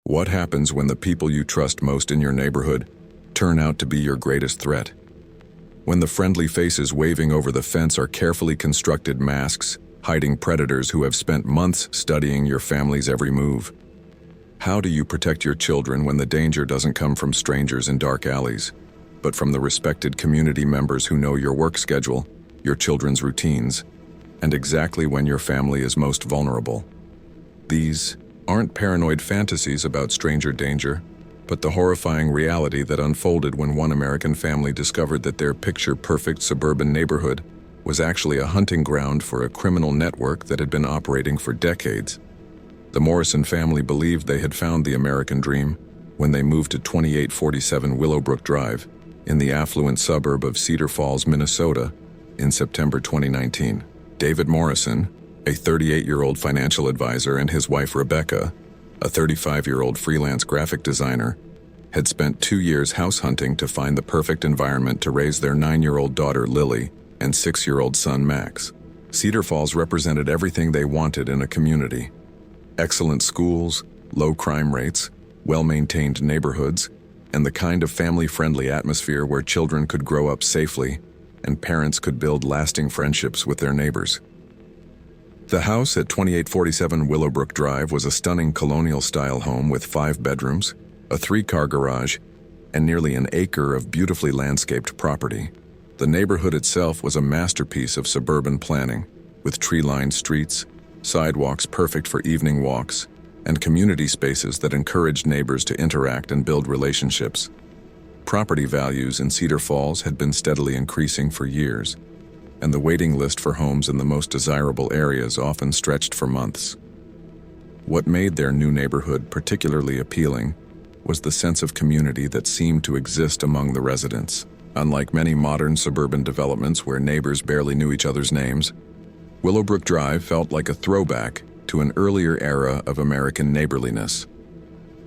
What happens when the people you trust most in your neighborhood turn out to be your greatest threat? When the friendly faces waving over the fence are carefully constructed masks, hiding predators who have spent months studying your family's every move? How do you protect your children when the danger doesn't come from strangers in dark alleys, but from the respected community members who know your work schedule, your children's routines, and exactly when your family is most vulnerable? These aren't paranoid fantasies about stranger danger, but the horrifying reality that unfolded when one American family discovered that their picture-perfect suburban neighborhood was actually a hunting ground for a criminal network that had been operating for decades. The Morrison family believed they had found the American dream when they moved to 2847 Willowbrook Drive in the affluent suburb of Cedar Falls, Minnesota, in September 2019. David Morrison, a 38-year-old financial advisor, and his wife Rebecca, a 35-year-old freelance graphic designer, had spent 2 years house hunting to find the perfect environment to raise their 9-year-old daughter Lily and 6-year-old son Max. Cedar Falls represented everything they wanted in a community: excellent schools, low crime rates, well-maintained neighborhoods, and the kind of family-friendly atmosphere where children could grow up safely and parents could build lasting friendships with their neighbors. The house at 2847 Willowbrook Drive was a stunning colonial-style home with 5 bedrooms, a 3-car garage, and nearly an acre of beautifully landscaped property. The neighborhood itself was a masterpiece of suburban planning, with tree-lined streets, sidewalks perfect for evening walks, and community spaces that encouraged neighbors to interact and build relationships. Property values in Cedar Falls had been steadily increasing for years, and the waiting list for homes in the most desirable areas often stretched for months. What made their new neighborhood particularly appealing was the sense of community that seemed to exist among the residents. Unlike many modern suburban developments where neighbors barely knew each other's names, Willowbrook Drive felt like a throwback to an earlier era of American neighborliness.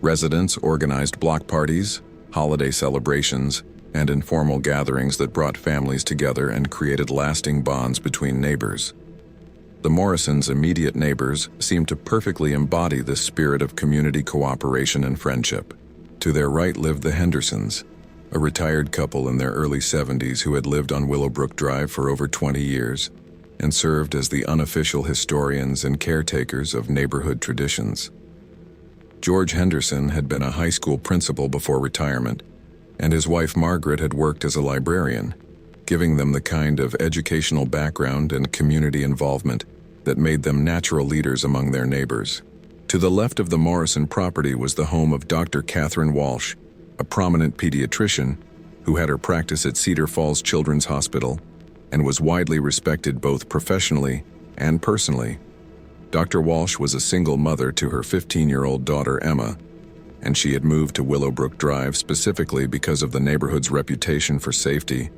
Residents organized block parties, holiday celebrations, and informal gatherings that brought families together and created lasting bonds between neighbors. The Morrisons' immediate neighbors seemed to perfectly embody this spirit of community cooperation and friendship. To their right lived the Hendersons, a retired couple in their early 70s who had lived on Willowbrook Drive for over 20 years and served as the unofficial historians and caretakers of neighborhood traditions. George Henderson had been a high school principal before retirement, and his wife Margaret had worked as a librarian, giving them the kind of educational background and community involvement that made them natural leaders among their neighbors. To the left of the Morrison property was the home of Dr. Catherine Walsh, a prominent pediatrician who had her practice at Cedar Falls Children's Hospital and was widely respected both professionally and personally. Dr. Walsh was a single mother to her 15-year-old daughter Emma, and she had moved to Willowbrook Drive specifically because of the neighborhood's reputation for safety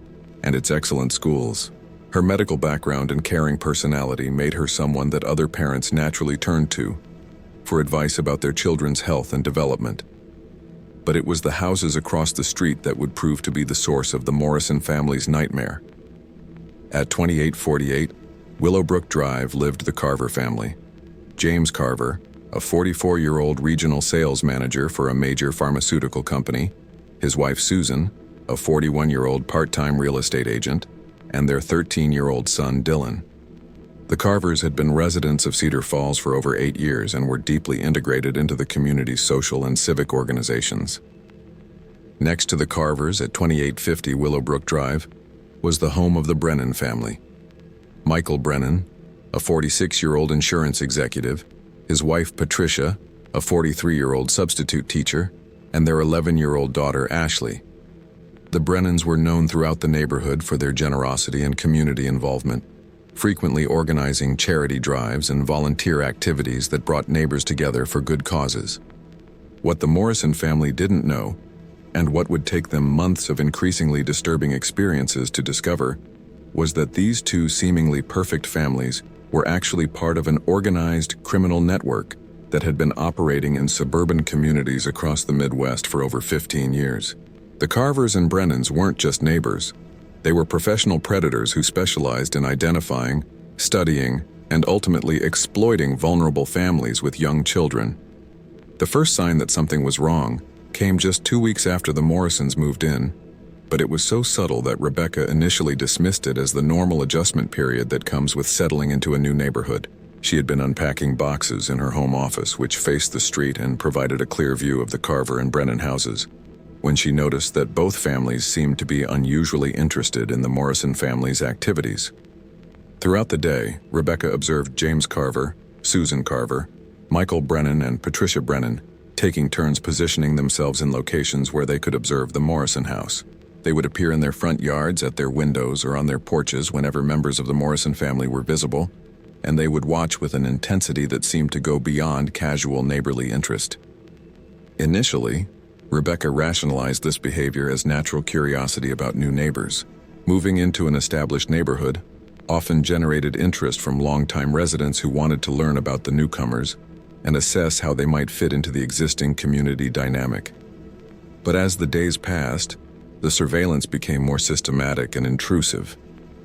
and its excellent schools. Her medical background and caring personality made her someone that other parents naturally turned to for advice about their children's health and development. But it was the houses across the street that would prove to be the source of the Morrison family's nightmare. At 2848 Willowbrook Drive lived the Carver family. James Carver, a 44-year-old regional sales manager for a major pharmaceutical company, his wife Susan, a 41-year-old part-time real estate agent, and their 13-year-old son Dylan. The Carvers had been residents of Cedar Falls for over 8 years and were deeply integrated into the community's social and civic organizations. Next to the Carvers at 2850 Willowbrook Drive was the home of the Brennan family. Michael Brennan, a 46-year-old insurance executive, his wife Patricia, a 43-year-old substitute teacher, and their 11-year-old daughter Ashley. The Brennans were known throughout the neighborhood for their generosity and community involvement, frequently organizing charity drives and volunteer activities that brought neighbors together for good causes. What the Morrison family didn't know, and what would take them months of increasingly disturbing experiences to discover, was that these two seemingly perfect families were actually part of an organized criminal network that had been operating in suburban communities across the Midwest for over 15 years. The Carvers and Brennans weren't just neighbors. They were professional predators who specialized in identifying, studying, and ultimately exploiting vulnerable families with young children. The first sign that something was wrong came just 2 weeks after the Morrisons moved in, but it was so subtle that Rebecca initially dismissed it as the normal adjustment period that comes with settling into a new neighborhood. She had been unpacking boxes in her home office, which faced the street and provided a clear view of the Carver and Brennan houses, when she noticed that both families seemed to be unusually interested in the Morrison family's activities. Throughout the day, Rebecca observed James Carver, Susan Carver, Michael Brennan, and Patricia Brennan taking turns positioning themselves in locations where they could observe the Morrison house. They would appear in their front yards, at their windows, or on their porches whenever members of the Morrison family were visible, and they would watch with an intensity that seemed to go beyond casual neighborly interest. Initially, Rebecca rationalized this behavior as natural curiosity about new neighbors. Moving into an established neighborhood often generated interest from longtime residents who wanted to learn about the newcomers and assess how they might fit into the existing community dynamic. But as the days passed, the surveillance became more systematic and intrusive,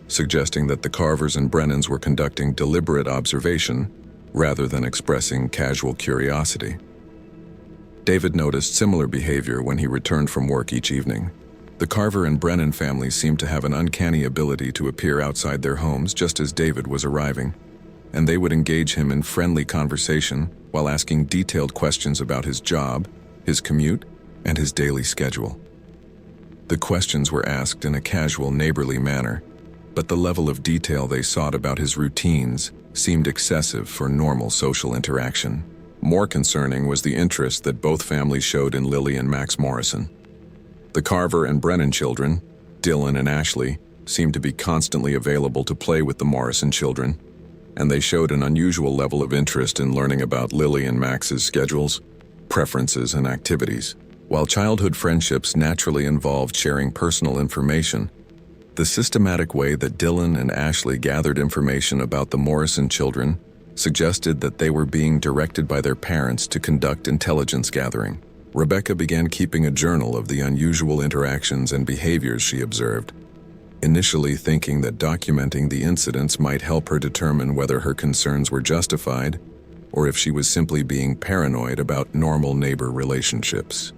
suggesting that the Carvers and Brennans were conducting deliberate observation rather than expressing casual curiosity. David noticed similar behavior when he returned from work each evening. The Carver and Brennan families seemed to have an uncanny ability to appear outside their homes just as David was arriving, and they would engage him in friendly conversation while asking detailed questions about his job, his commute, and his daily schedule. The questions were asked in a casual, neighborly manner, but the level of detail they sought about his routines seemed excessive for normal social interaction. More concerning was the interest that both families showed in Lily and Max Morrison. The Carver and Brennan children, Dylan and Ashley, seemed to be constantly available to play with the Morrison children, and they showed an unusual level of interest in learning about Lily and Max's schedules, preferences, and activities. While childhood friendships naturally involved sharing personal information, the systematic way that Dylan and Ashley gathered information about the Morrison children suggested that they were being directed by their parents to conduct intelligence gathering. Rebecca began keeping a journal of the unusual interactions and behaviors she observed, initially thinking that documenting the incidents might help her determine whether her concerns were justified or if she was simply being paranoid about normal neighbor relationships.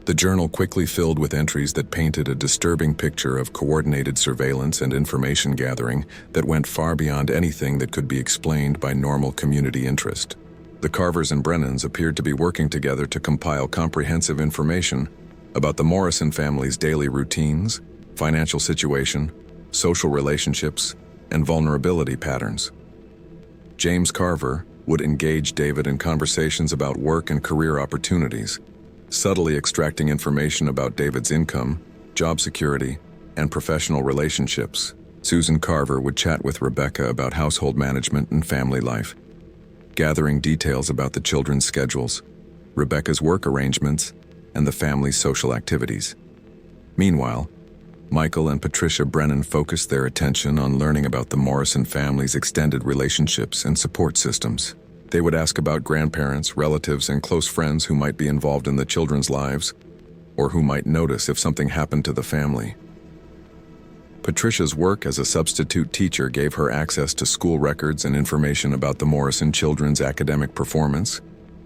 The journal quickly filled with entries that painted a disturbing picture of coordinated surveillance and information gathering that went far beyond anything that could be explained by normal community interest. The Carvers and Brennans appeared to be working together to compile comprehensive information about the Morrison family's daily routines, financial situation, social relationships, and vulnerability patterns. James Carver would engage David in conversations about work and career opportunities, subtly extracting information about David's income, job security, and professional relationships. Susan Carver would chat with Rebecca about household management and family life, gathering details about the children's schedules, Rebecca's work arrangements, and the family's social activities. Meanwhile, Michael and Patricia Brennan focused their attention on learning about the Morrison family's extended relationships and support systems. They would ask about grandparents, relatives, and close friends who might be involved in the children's lives, or who might notice if something happened to the family. Patricia's work as a substitute teacher gave her access to school records and information about the Morrison children's academic performance,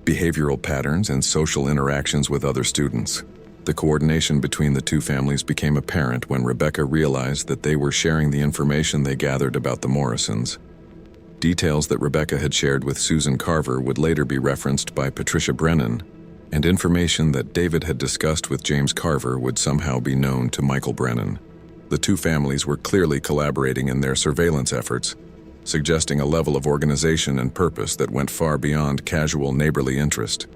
behavioral patterns, and social interactions with other students. The coordination between the two families became apparent when Rebecca realized that they were sharing the information they gathered about the Morrisons. Details that Rebecca had shared with Susan Carver would later be referenced by Patricia Brennan, and information that David had discussed with James Carver would somehow be known to Michael Brennan. The two families were clearly collaborating in their surveillance efforts, suggesting a level of organization and purpose that went far beyond casual neighborly interest.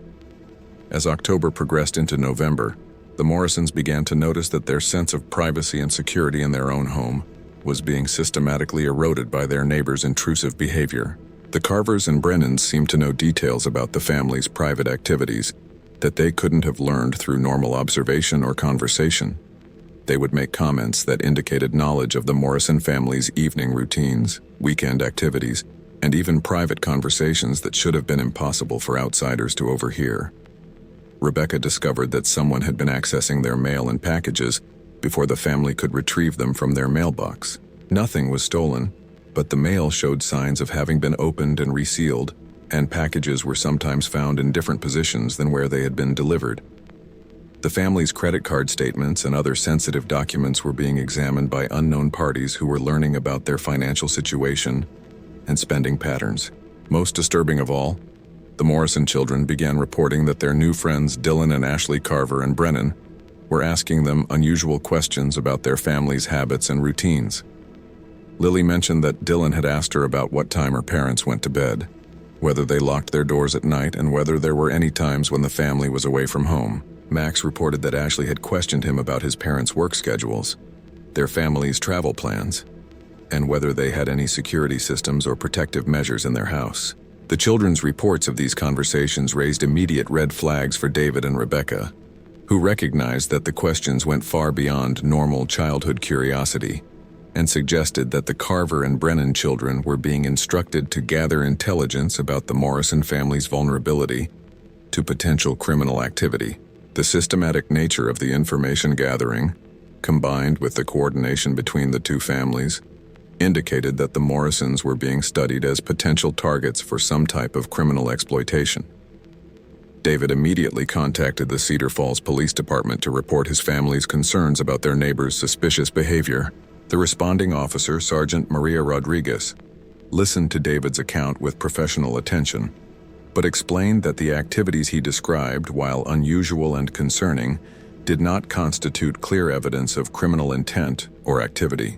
As October progressed into November, the Morrisons began to notice that their sense of privacy and security in their own home was being systematically eroded by their neighbors' intrusive behavior. The Carvers and Brennans seemed to know details about the family's private activities that they couldn't have learned through normal observation or conversation. They would make comments that indicated knowledge of the Morrison family's evening routines, weekend activities, and even private conversations that should have been impossible for outsiders to overhear. Rebecca discovered that someone had been accessing their mail and packages, before the family could retrieve them from their mailbox. Nothing was stolen, but the mail showed signs of having been opened and resealed, and packages were sometimes found in different positions than where they had been delivered. The family's credit card statements and other sensitive documents were being examined by unknown parties who were learning about their financial situation and spending patterns. Most disturbing of all, the Morrison children began reporting that their new friends Dylan and Ashley Carver and Brennan were asking them unusual questions about their family's habits and routines. Lily mentioned that Dylan had asked her about what time her parents went to bed, whether they locked their doors at night, and whether there were any times when the family was away from home. Max reported that Ashley had questioned him about his parents' work schedules, their family's travel plans, and whether they had any security systems or protective measures in their house. The children's reports of these conversations raised immediate red flags for David and Rebecca, who recognized that the questions went far beyond normal childhood curiosity and suggested that the Carver and Brennan children were being instructed to gather intelligence about the Morrison family's vulnerability to potential criminal activity. The systematic nature of the information gathering, combined with the coordination between the two families, indicated that the Morrisons were being studied as potential targets for some type of criminal exploitation. David immediately contacted the Cedar Falls Police Department to report his family's concerns about their neighbor's suspicious behavior. The responding officer, Sergeant Maria Rodriguez, listened to David's account with professional attention, but explained that the activities he described, while unusual and concerning, did not constitute clear evidence of criminal intent or activity.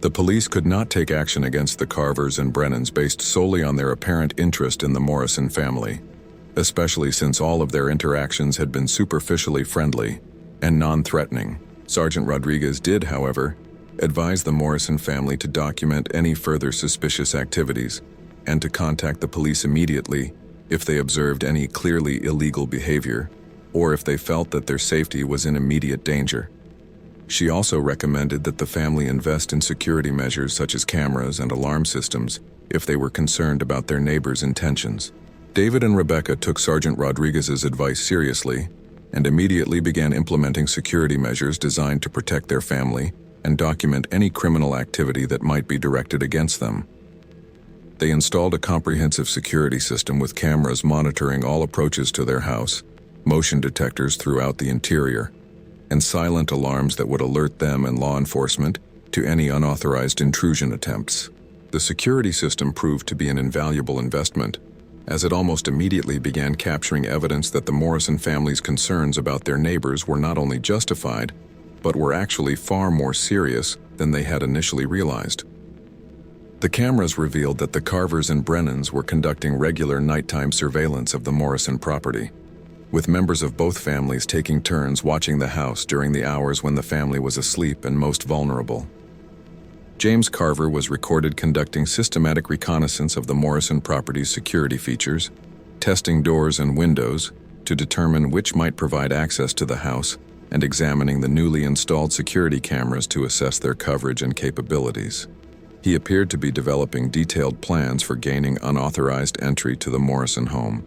The police could not take action against the Carvers and Brennans based solely on their apparent interest in the Morrison family, especially since all of their interactions had been superficially friendly and non-threatening. Sergeant Rodriguez did, however, advise the Morrison family to document any further suspicious activities and to contact the police immediately if they observed any clearly illegal behavior or if they felt that their safety was in immediate danger. She also recommended that the family invest in security measures such as cameras and alarm systems if they were concerned about their neighbors' intentions. David and Rebecca took Sergeant Rodriguez's advice seriously and immediately began implementing security measures designed to protect their family and document any criminal activity that might be directed against them. They installed a comprehensive security system with cameras monitoring all approaches to their house, motion detectors throughout the interior, and silent alarms that would alert them and law enforcement to any unauthorized intrusion attempts. The security system proved to be an invaluable investment, as it almost immediately began capturing evidence that the Morrison family's concerns about their neighbors were not only justified, but were actually far more serious than they had initially realized. The cameras revealed that the Carvers and Brennans were conducting regular nighttime surveillance of the Morrison property, with members of both families taking turns watching the house during the hours when the family was asleep and most vulnerable. James Carver was recorded conducting systematic reconnaissance of the Morrison property's security features, testing doors and windows to determine which might provide access to the house, and examining the newly installed security cameras to assess their coverage and capabilities. He appeared to be developing detailed plans for gaining unauthorized entry to the Morrison home,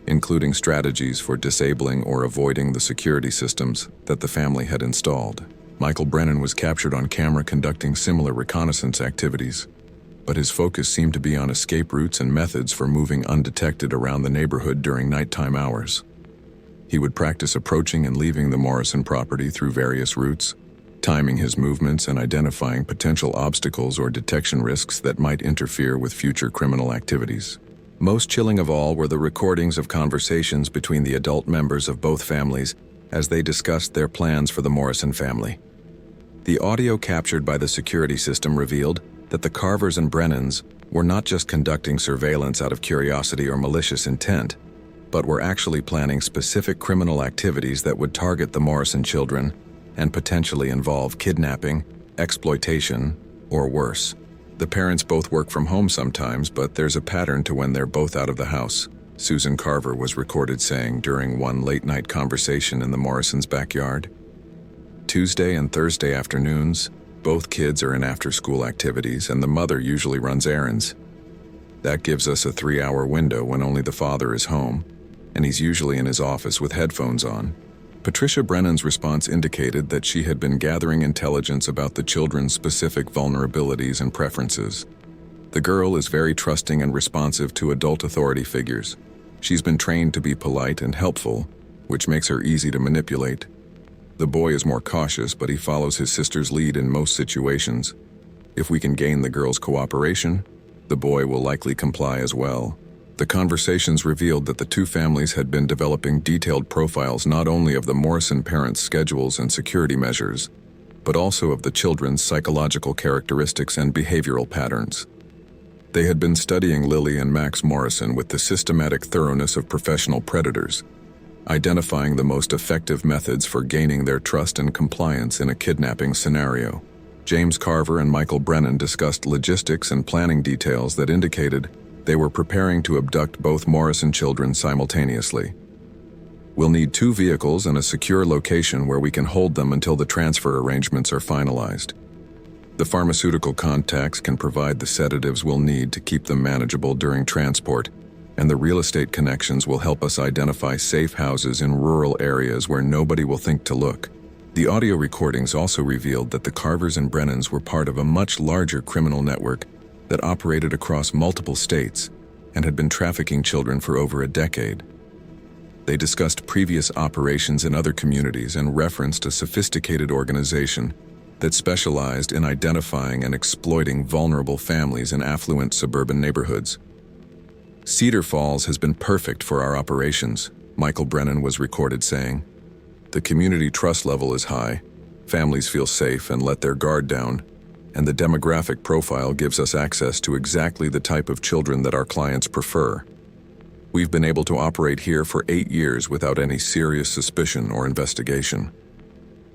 including strategies for disabling or avoiding the security systems that the family had installed. Michael Brennan was captured on camera conducting similar reconnaissance activities, but his focus seemed to be on escape routes and methods for moving undetected around the neighborhood during nighttime hours. He would practice approaching and leaving the Morrison property through various routes, timing his movements and identifying potential obstacles or detection risks that might interfere with future criminal activities. Most chilling of all were the recordings of conversations between the adult members of both families as they discussed their plans for the Morrison family. The audio captured by the security system revealed that the Carvers and Brennans were not just conducting surveillance out of curiosity or malicious intent, but were actually planning specific criminal activities that would target the Morrison children and potentially involve kidnapping, exploitation, or worse. The parents both work from home sometimes, but there's a pattern to when they're both out of the house, Susan Carver was recorded saying during one late-night conversation in the Morrisons' backyard. Tuesday and Thursday afternoons, both kids are in after-school activities and the mother usually runs errands. That gives us a 3-hour window when only the father is home, and he's usually in his office with headphones on, Patricia Brennan's response indicated that she had been gathering intelligence about the children's specific vulnerabilities and preferences. The girl is very trusting and responsive to adult authority figures. She's been trained to be polite and helpful, which makes her easy to manipulate. The boy is more cautious, but he follows his sister's lead in most situations. If we can gain the girl's cooperation, the boy will likely comply as well. The conversations revealed that the two families had been developing detailed profiles not only of the Morrison parents' schedules and security measures, but also of the children's psychological characteristics and behavioral patterns. They had been studying Lily and Max Morrison with the systematic thoroughness of professional predators, identifying the most effective methods for gaining their trust and compliance in a kidnapping scenario. James Carver and Michael Brennan discussed logistics and planning details that indicated they were preparing to abduct both Morrison children simultaneously. We'll need 2 vehicles and a secure location where we can hold them until the transfer arrangements are finalized. The pharmaceutical contacts can provide the sedatives we'll need to keep them manageable during transport, and the real estate connections will help us identify safe houses in rural areas where nobody will think to look. The audio recordings also revealed that the Carvers and Brennans were part of a much larger criminal network that operated across multiple states and had been trafficking children for over a decade. They discussed previous operations in other communities and referenced a sophisticated organization that specialized in identifying and exploiting vulnerable families in affluent suburban neighborhoods. Cedar Falls has been perfect for our operations, Michael Brennan was recorded saying. The community trust level is high, families feel safe and let their guard down, and the demographic profile gives us access to exactly the type of children that our clients prefer. We've been able to operate here for 8 years without any serious suspicion or investigation.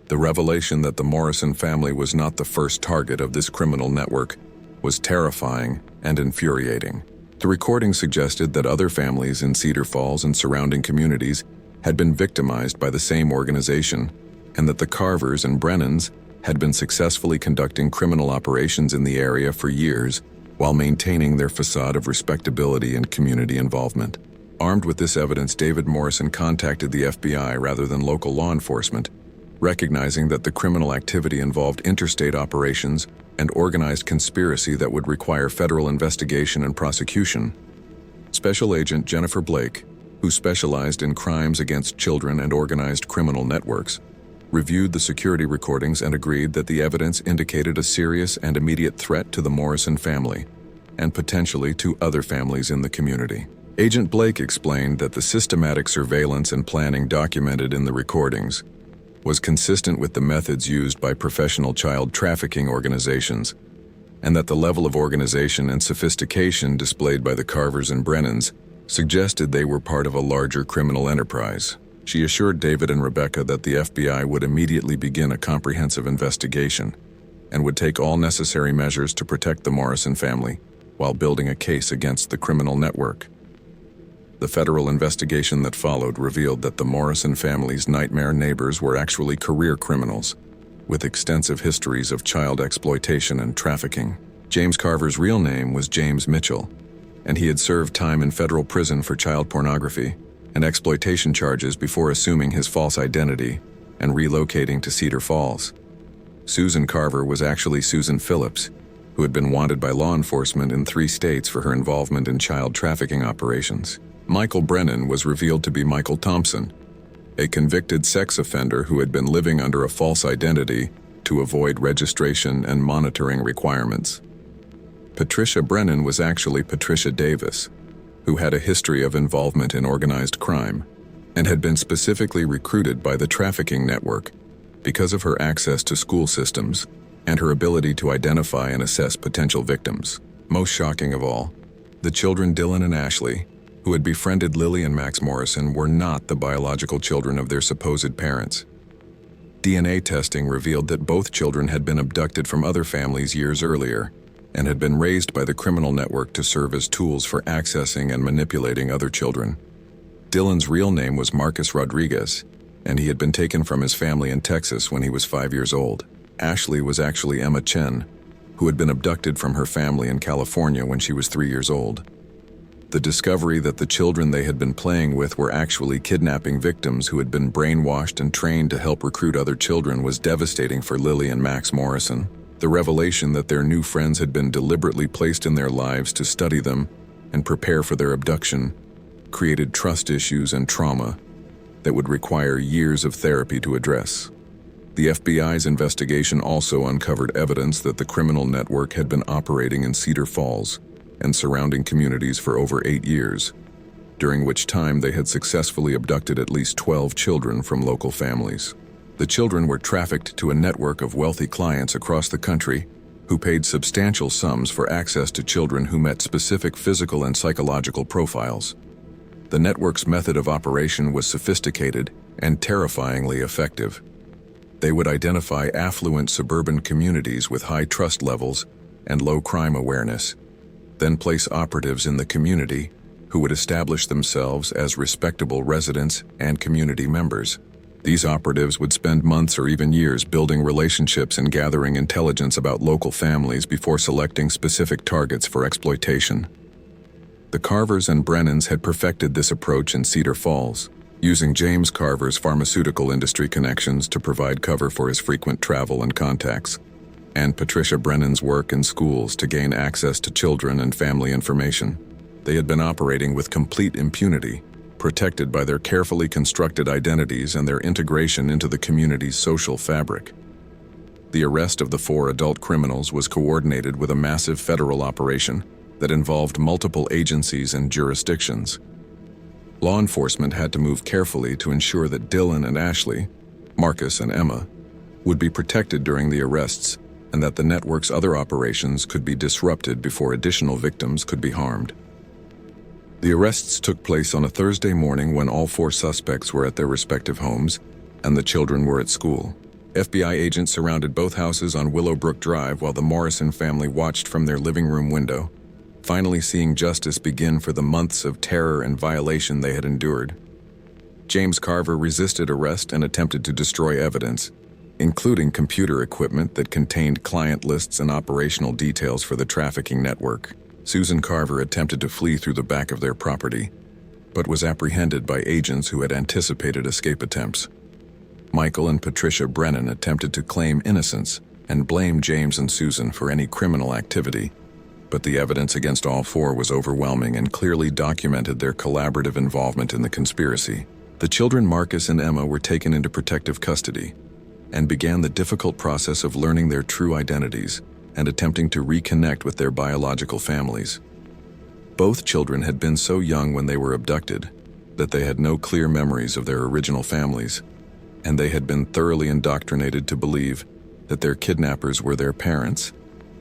The revelation that the Morrison family was not the first target of this criminal network was terrifying and infuriating. The recording suggested that other families in Cedar Falls and surrounding communities had been victimized by the same organization, and that the Carvers and Brennans had been successfully conducting criminal operations in the area for years while maintaining their facade of respectability and community involvement. Armed with this evidence, David Morrison contacted the FBI rather than local law enforcement, recognizing that the criminal activity involved interstate operations and organized conspiracy that would require federal investigation and prosecution. Special Agent Jennifer Blake, who specialized in crimes against children and organized criminal networks, reviewed the security recordings and agreed that the evidence indicated a serious and immediate threat to the Morrison family, and potentially to other families in the community. Agent Blake explained that the systematic surveillance and planning documented in the recordings was consistent with the methods used by professional child trafficking organizations, and that the level of organization and sophistication displayed by the Carvers and Brennans suggested they were part of a larger criminal enterprise. She assured David and Rebecca that the FBI would immediately begin a comprehensive investigation and would take all necessary measures to protect the Morrison family while building a case against the criminal network. The federal investigation that followed revealed that the Morrison family's nightmare neighbors were actually career criminals with extensive histories of child exploitation and trafficking. James Carver's real name was James Mitchell, and he had served time in federal prison for child pornography and exploitation charges before assuming his false identity and relocating to Cedar Falls. Susan Carver was actually Susan Phillips, who had been wanted by law enforcement in 3 states for her involvement in child trafficking operations. Michael Brennan was revealed to be Michael Thompson, a convicted sex offender who had been living under a false identity to avoid registration and monitoring requirements. Patricia Brennan was actually Patricia Davis, who had a history of involvement in organized crime and had been specifically recruited by the trafficking network because of her access to school systems and her ability to identify and assess potential victims. Most shocking of all, the children Dylan and Ashley, who had befriended Lily and Max Morrison, were not the biological children of their supposed parents. DNA testing revealed that both children had been abducted from other families years earlier and had been raised by the criminal network to serve as tools for accessing and manipulating other children. Dylan's real name was Marcus Rodriguez, and he had been taken from his family in Texas when he was 5 years old. Ashley was actually Emma Chen, who had been abducted from her family in California when she was 3 years old. The discovery that the children they had been playing with were actually kidnapping victims who had been brainwashed and trained to help recruit other children was devastating for Lily and Max Morrison. The revelation that their new friends had been deliberately placed in their lives to study them and prepare for their abduction created trust issues and trauma that would require years of therapy to address. The FBI's investigation also uncovered evidence that the criminal network had been operating in Cedar Falls and surrounding communities for over 8 years, during which time they had successfully abducted at least 12 children from local families. The children were trafficked to a network of wealthy clients across the country who paid substantial sums for access to children who met specific physical and psychological profiles. The network's method of operation was sophisticated and terrifyingly effective. They would identify affluent suburban communities with high trust levels and low crime awareness, then place operatives in the community who would establish themselves as respectable residents and community members. These operatives would spend months or even years building relationships and gathering intelligence about local families before selecting specific targets for exploitation. The Carvers and Brennans had perfected this approach in Cedar Falls, using James Carver's pharmaceutical industry connections to provide cover for his frequent travel and contacts, and Patricia Brennan's work in schools to gain access to children and family information. They had been operating with complete impunity, protected by their carefully constructed identities and their integration into the community's social fabric. The arrest of the 4 adult criminals was coordinated with a massive federal operation that involved multiple agencies and jurisdictions. Law enforcement had to move carefully to ensure that Dylan and Ashley, Marcus and Emma, would be protected during the arrests and that the network's other operations could be disrupted before additional victims could be harmed. The arrests took place on a Thursday morning when all 4 suspects were at their respective homes and the children were at school. FBI agents surrounded both houses on Willowbrook Drive while the Morrison family watched from their living room window, finally seeing justice begin for the months of terror and violation they had endured. James Carver resisted arrest and attempted to destroy evidence, including computer equipment that contained client lists and operational details for the trafficking network. Susan Carver attempted to flee through the back of their property, but was apprehended by agents who had anticipated escape attempts. Michael and Patricia Brennan attempted to claim innocence and blame James and Susan for any criminal activity, but the evidence against all 4 was overwhelming and clearly documented their collaborative involvement in the conspiracy. The children Marcus and Emma were taken into protective custody and began the difficult process of learning their true identities and attempting to reconnect with their biological families. Both children had been so young when they were abducted that they had no clear memories of their original families, and they had been thoroughly indoctrinated to believe that their kidnappers were their parents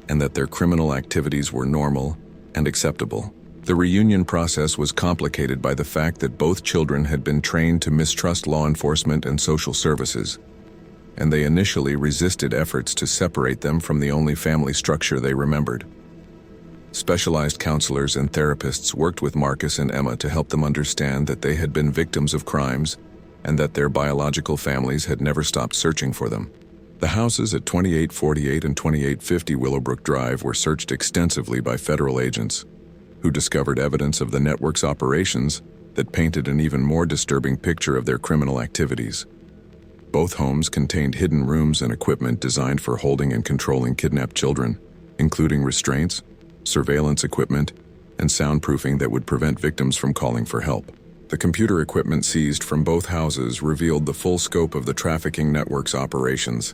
and that their criminal activities were normal and acceptable. The reunion process was complicated by the fact that both children had been trained to mistrust law enforcement and social services, and they initially resisted efforts to separate them from the only family structure they remembered. Specialized counselors and therapists worked with Marcus and Emma to help them understand that they had been victims of crimes and that their biological families had never stopped searching for them. The houses at 2848 and 2850 Willowbrook Drive were searched extensively by federal agents, who discovered evidence of the network's operations that painted an even more disturbing picture of their criminal activities. Both homes contained hidden rooms and equipment designed for holding and controlling kidnapped children, including restraints, surveillance equipment, and soundproofing that would prevent victims from calling for help. The computer equipment seized from both houses revealed the full scope of the trafficking network's operations.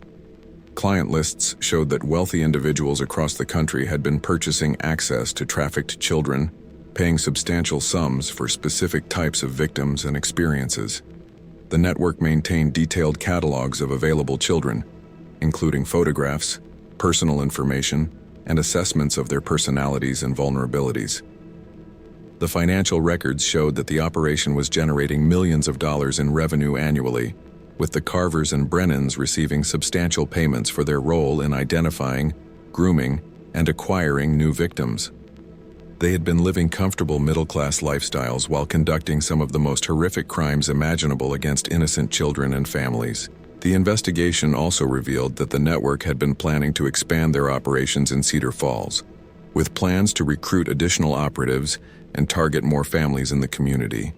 Client lists showed that wealthy individuals across the country had been purchasing access to trafficked children, paying substantial sums for specific types of victims and experiences. The network maintained detailed catalogs of available children, including photographs, personal information, and assessments of their personalities and vulnerabilities. The financial records showed that the operation was generating millions of dollars in revenue annually, with the Carvers and Brennans receiving substantial payments for their role in identifying, grooming, and acquiring new victims. They had been living comfortable middle-class lifestyles while conducting some of the most horrific crimes imaginable against innocent children and families. The investigation also revealed that the network had been planning to expand their operations in Cedar Falls, with plans to recruit additional operatives and target more families in the community.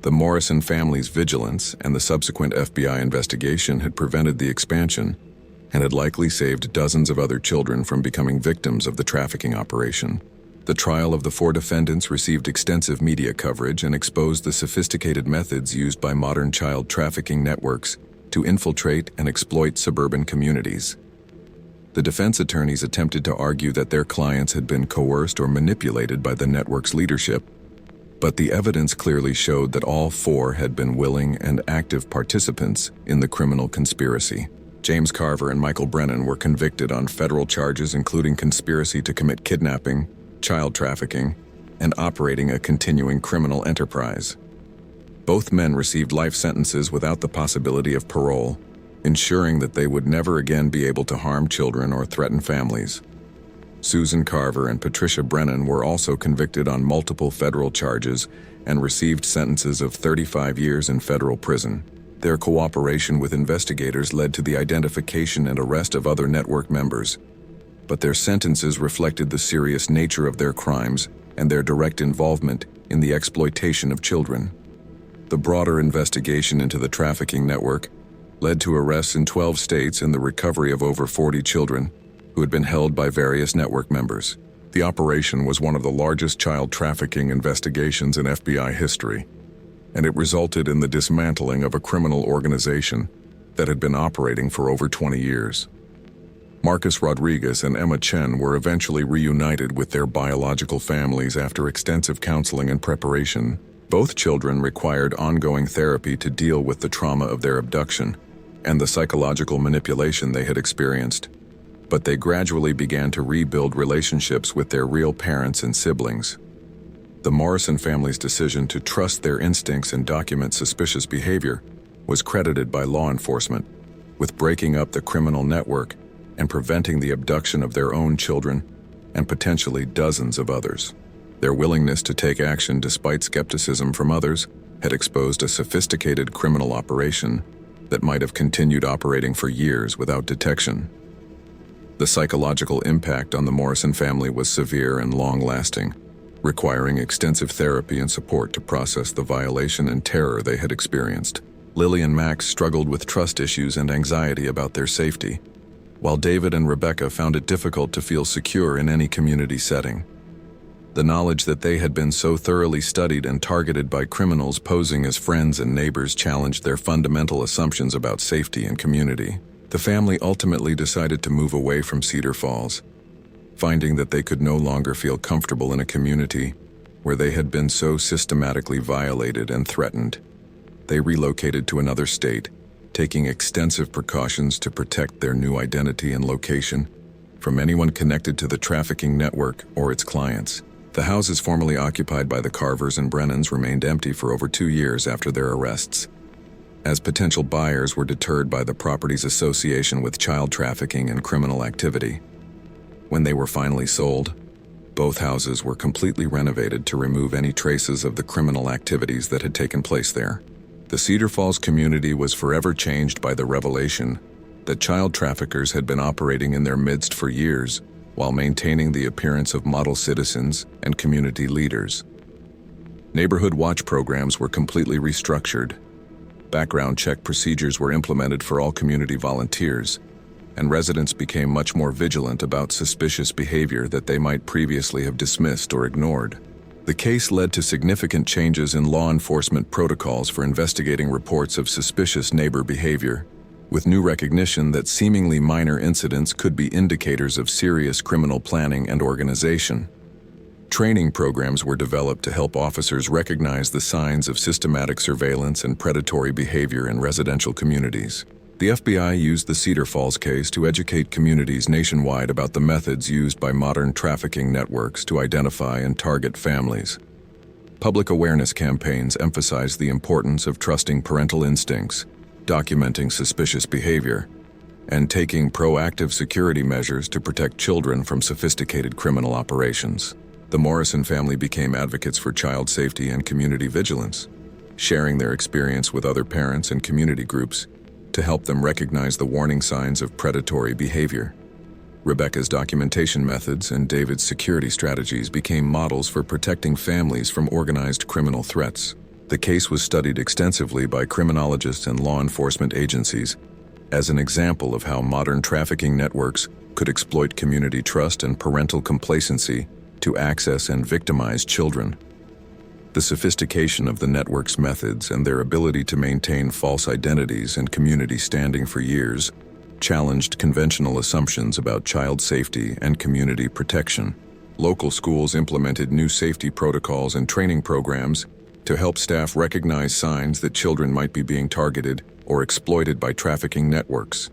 The Morrison family's vigilance and the subsequent FBI investigation had prevented the expansion and had likely saved dozens of other children from becoming victims of the trafficking operation. The trial of the 4 defendants received extensive media coverage and exposed the sophisticated methods used by modern child trafficking networks to infiltrate and exploit suburban communities. The defense attorneys attempted to argue that their clients had been coerced or manipulated by the network's leadership, but the evidence clearly showed that all 4 had been willing and active participants in the criminal conspiracy. James Carver and Michael Brennan were convicted on federal charges including conspiracy to commit kidnapping, child trafficking, and operating a continuing criminal enterprise. Both men received life sentences without the possibility of parole, ensuring that they would never again be able to harm children or threaten families. Susan Carver and Patricia Brennan were also convicted on multiple federal charges and received sentences of 35 years in federal prison. Their cooperation with investigators led to the identification and arrest of other network members, but their sentences reflected the serious nature of their crimes and their direct involvement in the exploitation of children. The broader investigation into the trafficking network led to arrests in 12 states and the recovery of over 40 children who had been held by various network members. The operation was one of the largest child trafficking investigations in FBI history, and it resulted in the dismantling of a criminal organization that had been operating for over 20 years. Marcus Rodriguez and Emma Chen were eventually reunited with their biological families after extensive counseling and preparation. Both children required ongoing therapy to deal with the trauma of their abduction and the psychological manipulation they had experienced, but they gradually began to rebuild relationships with their real parents and siblings. The Morrison family's decision to trust their instincts and document suspicious behavior was credited by law enforcement with breaking up the criminal network and preventing the abduction of their own children and potentially dozens of others. Their willingness to take action despite skepticism from others had exposed a sophisticated criminal operation that might have continued operating for years without detection. The psychological impact on the Morrison family was severe and long-lasting, requiring extensive therapy and support to process the violation and terror they had experienced. Lily and Max struggled with trust issues and anxiety about their safety, while David and Rebecca found it difficult to feel secure in any community setting. The knowledge that they had been so thoroughly studied and targeted by criminals posing as friends and neighbors challenged their fundamental assumptions about safety and community. The family ultimately decided to move away from Cedar Falls, finding that they could no longer feel comfortable in a community where they had been so systematically violated and threatened. They relocated to another state, taking extensive precautions to protect their new identity and location from anyone connected to the trafficking network or its clients. The houses formerly occupied by the Carvers and Brennans remained empty for over 2 years after their arrests, as potential buyers were deterred by the property's association with child trafficking and criminal activity. When they were finally sold, both houses were completely renovated to remove any traces of the criminal activities that had taken place there. The Cedar Falls community was forever changed by the revelation that child traffickers had been operating in their midst for years while maintaining the appearance of model citizens and community leaders. Neighborhood watch programs were completely restructured. Background check procedures were implemented for all community volunteers, and residents became much more vigilant about suspicious behavior that they might previously have dismissed or ignored. The case led to significant changes in law enforcement protocols for investigating reports of suspicious neighbor behavior, with new recognition that seemingly minor incidents could be indicators of serious criminal planning and organization. Training programs were developed to help officers recognize the signs of systematic surveillance and predatory behavior in residential communities. The FBI used the Cedar Falls case to educate communities nationwide about the methods used by modern trafficking networks to identify and target families. Public awareness campaigns emphasized the importance of trusting parental instincts, documenting suspicious behavior, and taking proactive security measures to protect children from sophisticated criminal operations. The Morrison family became advocates for child safety and community vigilance, sharing their experience with other parents and community groups to help them recognize the warning signs of predatory behavior. Rebecca's documentation methods and David's security strategies became models for protecting families from organized criminal threats. The case was studied extensively by criminologists and law enforcement agencies as an example of how modern trafficking networks could exploit community trust and parental complacency to access and victimize children. The sophistication of the network's methods and their ability to maintain false identities and community standing for years challenged conventional assumptions about child safety and community protection. Local schools implemented new safety protocols and training programs to help staff recognize signs that children might be being targeted or exploited by trafficking networks.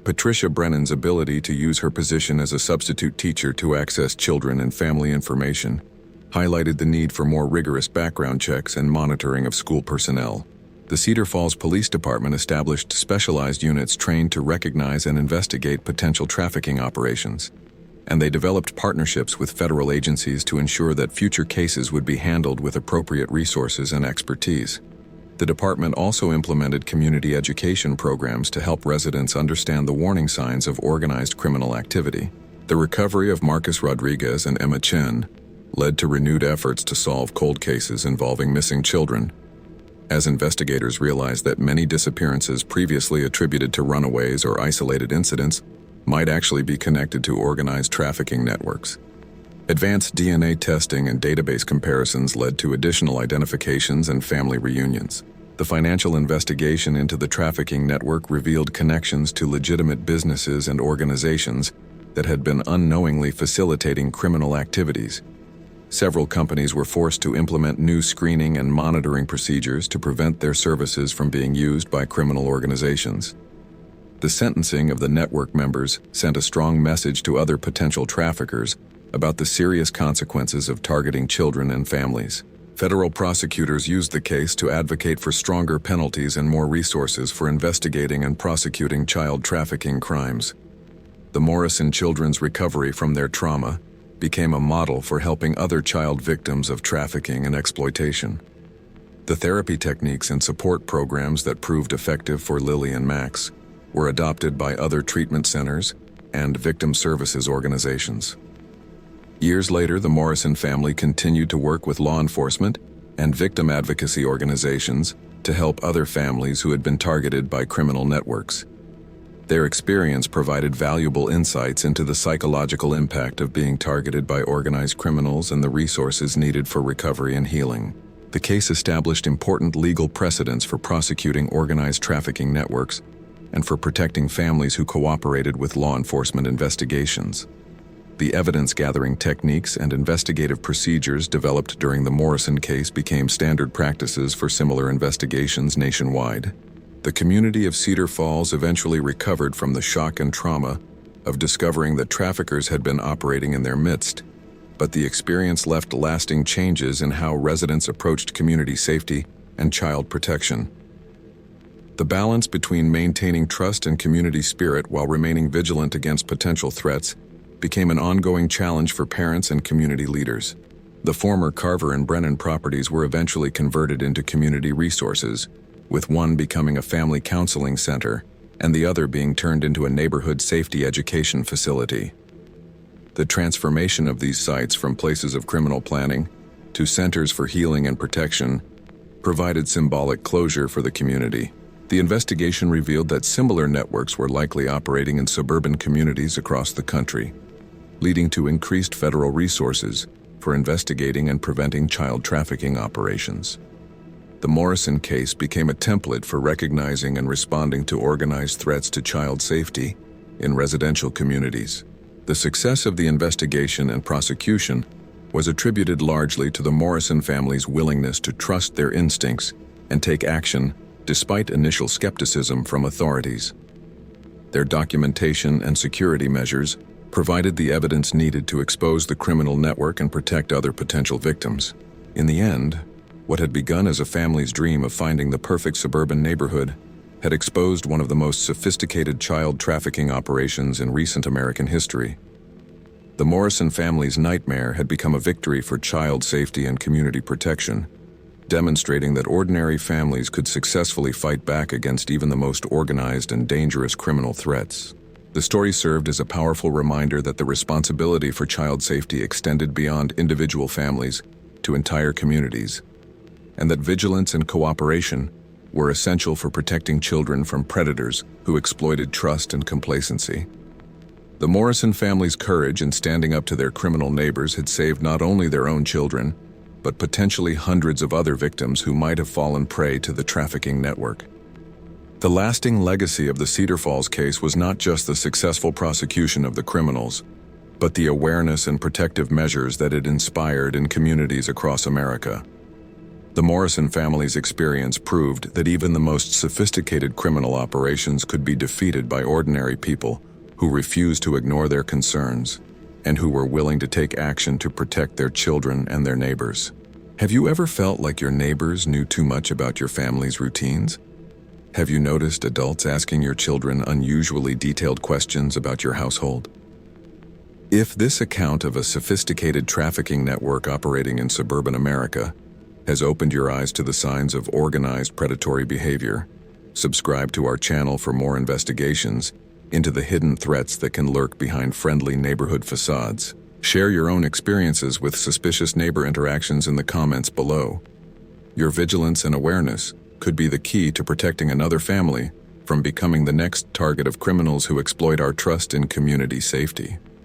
Patricia Brennan's ability to use her position as a substitute teacher to access children and family information highlighted the need for more rigorous background checks and monitoring of school personnel. The Cedar Falls Police Department established specialized units trained to recognize and investigate potential trafficking operations, and they developed partnerships with federal agencies to ensure that future cases would be handled with appropriate resources and expertise. The department also implemented community education programs to help residents understand the warning signs of organized criminal activity. The recovery of Marcus Rodriguez and Emma Chen led to renewed efforts to solve cold cases involving missing children, as investigators realized that many disappearances previously attributed to runaways or isolated incidents might actually be connected to organized trafficking networks. Advanced DNA testing and database comparisons led to additional identifications and family reunions. The financial investigation into the trafficking network revealed connections to legitimate businesses and organizations that had been unknowingly facilitating criminal activities. Several companies were forced to implement new screening and monitoring procedures to prevent their services from being used by criminal organizations. The sentencing of the network members sent a strong message to other potential traffickers about the serious consequences of targeting children and families. Federal prosecutors used the case to advocate for stronger penalties and more resources for investigating and prosecuting child trafficking crimes. The Morrison children's recovery from their trauma became a model for helping other child victims of trafficking and exploitation. The therapy techniques and support programs that proved effective for Lily and Max were adopted by other treatment centers and victim services organizations. Years later, the Morrison family continued to work with law enforcement and victim advocacy organizations to help other families who had been targeted by criminal networks. Their experience provided valuable insights into the psychological impact of being targeted by organized criminals and the resources needed for recovery and healing. The case established important legal precedents for prosecuting organized trafficking networks and for protecting families who cooperated with law enforcement investigations. The evidence-gathering techniques and investigative procedures developed during the Morrison case became standard practices for similar investigations nationwide. The community of Cedar Falls eventually recovered from the shock and trauma of discovering that traffickers had been operating in their midst, but the experience left lasting changes in how residents approached community safety and child protection. The balance between maintaining trust and community spirit while remaining vigilant against potential threats became an ongoing challenge for parents and community leaders. The former Carver and Brennan properties were eventually converted into community resources, with one becoming a family counseling center and the other being turned into a neighborhood safety education facility. The transformation of these sites from places of criminal planning to centers for healing and protection provided symbolic closure for the community. The investigation revealed that similar networks were likely operating in suburban communities across the country, leading to increased federal resources for investigating and preventing child trafficking operations. The Morrison case became a template for recognizing and responding to organized threats to child safety in residential communities. The success of the investigation and prosecution was attributed largely to the Morrison family's willingness to trust their instincts and take action despite initial skepticism from authorities. Their documentation and security measures provided the evidence needed to expose the criminal network and protect other potential victims. In the end, what had begun as a family's dream of finding the perfect suburban neighborhood had exposed one of the most sophisticated child trafficking operations in recent American history. The Morrison family's nightmare had become a victory for child safety and community protection, demonstrating that ordinary families could successfully fight back against even the most organized and dangerous criminal threats. The story served as a powerful reminder that the responsibility for child safety extended beyond individual families to entire communities, and that vigilance and cooperation were essential for protecting children from predators who exploited trust and complacency. The Morrison family's courage in standing up to their criminal neighbors had saved not only their own children, but potentially hundreds of other victims who might have fallen prey to the trafficking network. The lasting legacy of the Cedar Falls case was not just the successful prosecution of the criminals, but the awareness and protective measures that it inspired in communities across America. The Morrison family's experience proved that even the most sophisticated criminal operations could be defeated by ordinary people who refused to ignore their concerns and who were willing to take action to protect their children and their neighbors. Have you ever felt like your neighbors knew too much about your family's routines? Have you noticed adults asking your children unusually detailed questions about your household? If this account of a sophisticated trafficking network operating in suburban America has opened your eyes to the signs of organized predatory behavior, subscribe to our channel for more investigations into the hidden threats that can lurk behind friendly neighborhood facades. Share your own experiences with suspicious neighbor interactions in the comments below. Your vigilance and awareness could be the key to protecting another family from becoming the next target of criminals who exploit our trust in community safety.